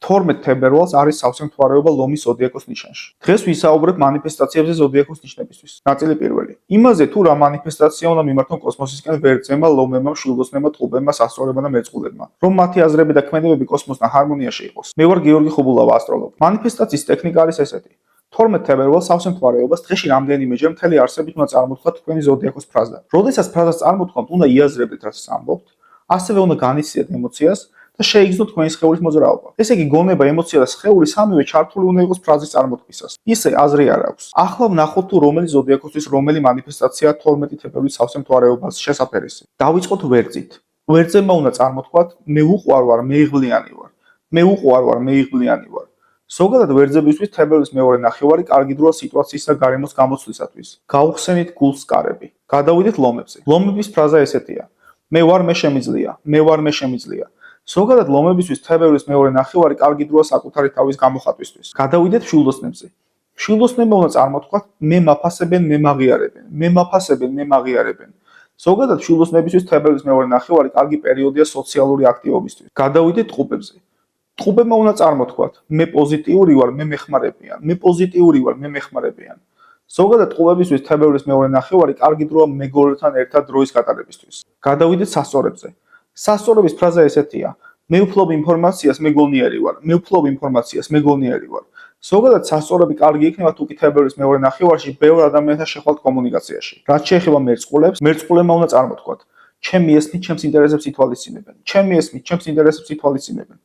12 თებერვალს არის სავსე მთვარეობა ლომის ზოდიაქოს ნიშანში. დღეს ვისაუბრებ მანიფესტაციებზე ზოდიაქოს ნიშნებისთვის. ნაწილი პირველი. იმაზე თუ რა მანიფესტაცია უნდა მიმართონ კოსმოსისკენ ვერძებმა, ლომებმა, მშვილდოსნებმა, ტყუპებმა, სასწორებმა და მეწყვილებმა, რომ მათი აზრები და ქმედებები კოსმოსთან ჰარმონიაში იყოს. მე ვარ გიორგი ხუბულავა, ასტროლოგი. მანიფესტაციის ტექნიკა არის ესეთი. 12 თებერვალს სავსე მთვარეობას დღეში რამდენიმეჯერ მთელი არსებით უნდა წარმოთქვათ თქვენი ზოდიაქოს ფრაზა. როდესაც ფრაზას წარმოთქვამთ, უნდა იაზრებდეთ, რასაც ამბობთ, ასევე უნდა განიცდიეთ ემოციას და შეიგრძნოთ თქვენი სხეულის მოძრაობა. ესე იგი, გონება, ემოცია და სხეული სამივე ჩართული უნდა იყოს ფრაზის წარმოთქმისას. ისე აზრი არ აქვს. ახლა ვნახოთ თუ რომელი ზოდიაქოსთვის რომელი მანიფესტაცია 12 თებერვლის სავსე მთვარეობას შესაფერისი. დავიწყოთ ვერძით. ვერძებმა უნდა წარმოთქვათ, მე უყვარ ვარ, მე იღბლიანი ვარ. მე უყვარ ვარ, მე იღბლიანი ვარ. ზოგადად ვერძებისთვის თებერვლის მეორე ნახევარი კარგი დროა სიტუაციის და გარემოს გამოცვლისათვის. გაუხსენით გულს კარები. გადავიდეთ ლომებზე. ლომების ფრაზა ესეთია: მე ვარ, მე შემიძლია, მე ვარ, მე შემიძლია. ზოგადად ლომებისთვის თებერვლის მეორე ნახევარი კარგი დროა საკუთარი თავის გამოხატვისთვის. გადავიდეთ მშვილდოსნებზე. მშვილდოსნებმა უნდა წარმოთქვათ, მე მაფასებენ, მე მაღიარებენ, მე მაფასებენ, მე მაღიარებენ. ზოგადად მშვილდოსნებისთვის თებერვლის მეორე ნახევარი კარგი პერიოდია სოციალური აქტივობისთვის. გადავიდეთ ტყუპებზე. ტყუპებმა უნდა წარმოთქვათ, მე პოზიტიური ვარ, მე მეხმარებიან, მე პოზიტიური ვარ, მე მეხმარებიან. ზოგადად ტყუპებისთვის თებერვლის მეორე ნახევარი კარგი დროა მეგობრებთან ერთად დროის გატარებისთვის. გადავიდეთ სასწორებზე. სასწორების ფრაზა ესეთია: მე ვფლობ ინფორმაციას, მე გონიერი ვარ, მე ვფლობ ინფორმაციას, მე გონიერი ვარ. ზოგადად სასწორები კარგი იქნება თუ კი თებერვლის მეორე ნახევარში ბევრ ადამიანთან შეხვალთ კომუნიკაციაში. რაც შეეხება მერწყულებს, მერწყულებმა უნდა წარმოთქვათ, ჩემი ესმით ჩემს ინტერესებს ითვალისწინებენ, ჩემი ესმით ჩემს ინტერესებს ითვალისწინებენ.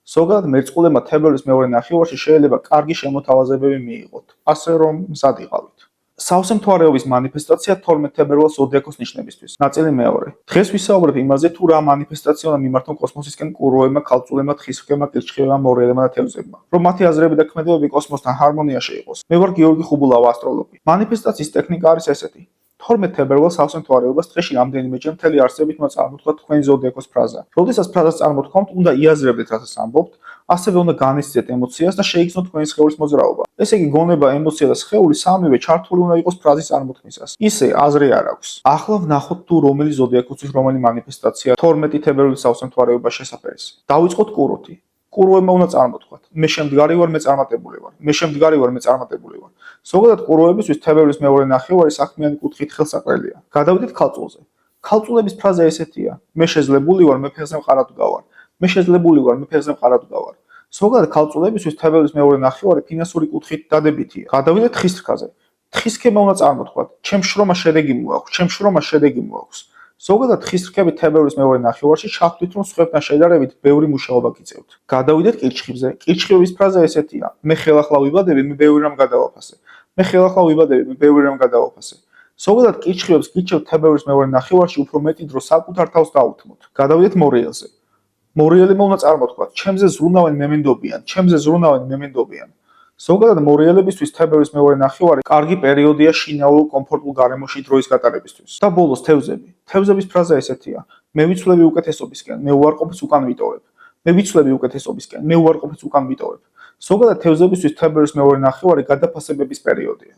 ზოგადად მერწყულებმა თებერვლის მეორე ნახევარში შეიძლება კარგი შემოთავაზებები მიიღოთ, ასე რომ მზად იყავით. სავსე მთვარეობის მანიფესტაცია 12 თებერვალს ზოდიაქოს ნიშნებისთვის. ნაწილი მეორე. დღეს ვისაუბრებ იმაზე თუ რა მანიფესტაცია უნდა მიმართონ კოსმოსისკენ კურორებმა, ქალწულებმა, თხისმხებმა, კირჩხიბებმა, მორიელებმა და თევზებმა, რომ მათი აზრები და ქმედებები კოსმოსთან ჰარმონიაში იყოს. მე ვარ გიორგი ხუბულავა, ასტროლოგი. მანიფესტაციის ტექნიკა არის ესეთი. 12 თებერვალს სავსე მთვარეობას დღეში რამდენიმეჯერ მთელი არსებით უნდა წარმოთქვათ თქვენი ზოდიაქოს ფრაზა. როდესაც ფრაზას წარმოთქვამთ, უნდა იაზრებდეთ, რასაც ამბობთ, ასევე უნდა განიცდიეთ ემოციას და შეიგრძნოთ თქვენი სხეულის მოძრაობა. ესე იგი, გონება, ემოცია და სხეული სამივე ჩართული უნდა იყოს ფრაზის წარმოთქმისას. ისე აზრი არ აქვს. ახლა ვნახოთ თუ რომელი ზოდიაქოსთვის რომელი მანიფესტაცია 12 თებერვლის სავსე მთვარეობას შესაფერისი. დავიწყოთ კუროთი. კუროებმა უნდა წარმოთქვათ, მე შემდგარი ვარ, მე წარმატებული ვარ, მე შემდგარი ვარ, მე წარმატებული ვარ. ზოგადად კუროებისთვის თებერვლის მეორე ნახევარი საქმიანი კუთხით ხელსაყრელია. გადავიდეთ ქალწულზე. ქალწულების ფრაზა ესეთია: მე შეძლებული ვარ, მე ფეხზე მყარად ვდავარ, მე შეძლებული ვარ, მე ფეხზე მყარად ვდავარ. ზოგადად ქალწულებისთვის თებერვლის მეორე ნახევარი ფინანსური კუთხით დადებითია. გადავიდეთ თხისრქაზე. თხისრქებმა უნდა წარმოთქვათ, ჩემ შრომა შედეგი მოაქვს, ჩემ შრომა შედეგი მოაქვს. ზოგადად თხისრქები თებერვლის მეორე ნახევარში ჩავთვლით, რომ სხვებთან შედარებით ბევრი მუშაობა გიწევთ. გადავიდეთ კირჩხიბზე. კირჩხიბების ფრაზა ესეთია: მე ხელახლა ვიბადები, მე ბევრი რამ გადავაფასე. მე ხელახლა ვიბადები, მე ბევრი რამ გადავაფასე. ზოგადად კირჩხიბებს გიჩევთ თებერვლის მეორე ნახევარში უფრო მეტი დრო საკუთარ თავს დაუთმოთ. გადავიდეთ მორიელზე. მორიელებმა უნდა წარმოთქვათ, ჩემზე ზრუნავენ, მე მენდობიან, ჩემზე ზრუნავენ, მე მენდობიან. ზოგადად მორიელებისთვის თებერვლის მეორე ნახევარი კარგი პერიოდია შინაურ კომფორტულ გარემოში დროის გატარებისთვის. და ბოლოს თევზები. თევზების ფრაზა ესეთია: მე ვიცვლები უკეთესობისკენ, მე უარყოფის უკან ვიტოვებ. მე ვიცვლები უკეთესობისკენ, მე უარყოფის უკან ვიტოვებ. ზოგადად თევზებისთვის თებერვლის მეორე ნახევარი გადაფასებების პერიოდია.